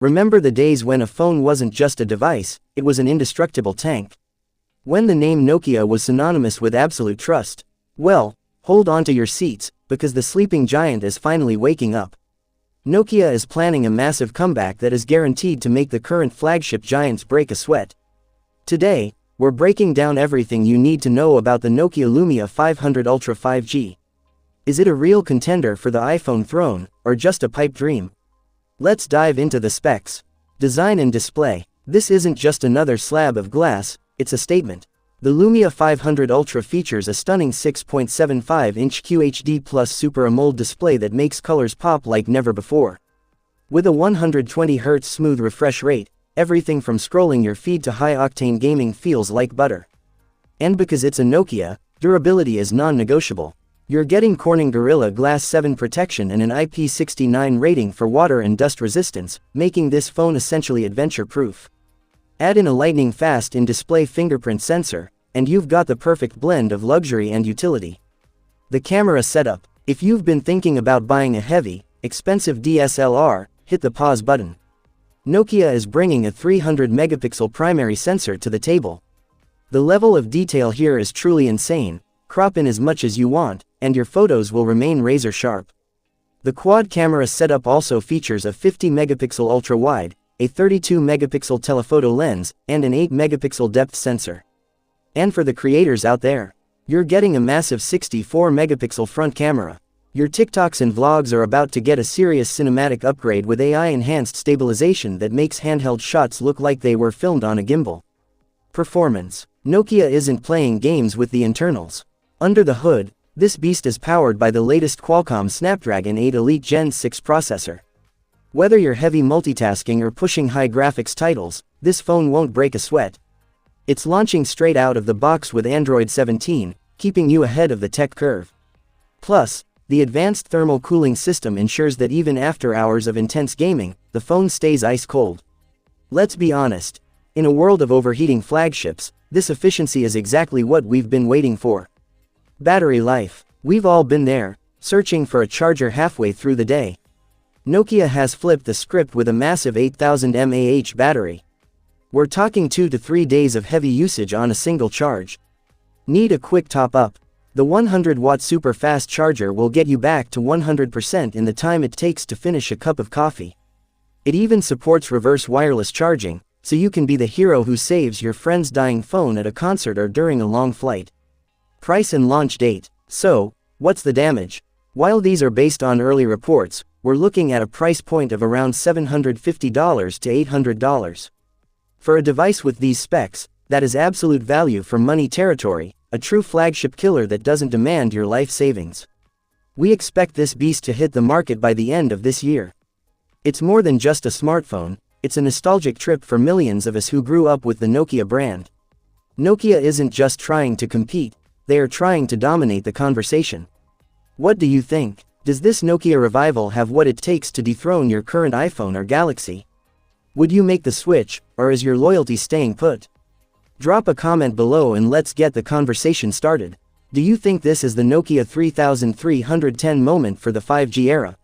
Remember the days when a phone wasn't just a device, it was an indestructible tank. When the name Nokia was synonymous with absolute trust. Well, hold on to your seats, because the sleeping giant is finally waking up. Nokia is planning a massive comeback that is guaranteed to make the current flagship giants break a sweat. Today, we're breaking down everything you need to know about the Nokia Lumia 500 Ultra 5G. Is it a real contender for the iPhone throne, or just a pipe dream? Let's dive into the specs. Design and display. This isn't just another slab of glass, it's a statement. The Lumia 500 Ultra features a stunning 6.75-inch QHD Plus Super AMOLED display that makes colors pop like never before. With a 120Hz smooth refresh rate, everything from scrolling your feed to high-octane gaming feels like butter. And because it's a Nokia, durability is non-negotiable. You're getting Corning Gorilla Glass 7 protection and an IP69 rating for water and dust resistance, making this phone essentially adventure-proof. Add in a lightning-fast in-display fingerprint sensor, and you've got the perfect blend of luxury and utility. The camera setup. If you've been thinking about buying a heavy, expensive DSLR, hit the pause button. Nokia is bringing a 300-megapixel primary sensor to the table. The level of detail here is truly insane. Crop in as much as you want, and your photos will remain razor-sharp. The quad camera setup also features a 50-megapixel ultra-wide, a 32-megapixel telephoto lens, and an 8-megapixel depth sensor. And for the creators out there, you're getting a massive 64-megapixel front camera. Your TikToks and vlogs are about to get a serious cinematic upgrade with AI-enhanced stabilization that makes handheld shots look like they were filmed on a gimbal. Performance. Nokia isn't playing games with the internals. Under the hood, this beast is powered by the latest Qualcomm Snapdragon 8 Elite Gen 6 processor. Whether you're heavy multitasking or pushing high graphics titles, this phone won't break a sweat. It's launching straight out of the box with Android 17, keeping you ahead of the tech curve. Plus, the advanced thermal cooling system ensures that even after hours of intense gaming, the phone stays ice cold. Let's be honest, in a world of overheating flagships, this efficiency is exactly what we've been waiting for. Battery life. We've all been there, searching for a charger halfway through the day. Nokia has flipped the script with a massive 8000 mAh battery. We're talking 2 to 3 days of heavy usage on a single charge. Need a quick top-up? The 100-watt super-fast charger will get you back to 100% in the time it takes to finish a cup of coffee. It even supports reverse wireless charging, so you can be the hero who saves your friend's dying phone at a concert or during a long flight. Price and launch date. So, what's the damage? While these are based on early reports, we're looking at a price point of around $750 to $800. For a device with these specs, that is absolute value for money territory, a true flagship killer that doesn't demand your life savings. We expect this beast to hit the market by the end of this year. It's more than just a smartphone, it's a nostalgic trip for millions of us who grew up with the Nokia brand. Nokia isn't just trying to compete, they are trying to dominate the conversation. What do you think? Does this Nokia revival have what it takes to dethrone your current iPhone or Galaxy? Would you make the switch, or is your loyalty staying put? Drop a comment below and let's get the conversation started. Do you think this is the Nokia 3310 moment for the 5G era?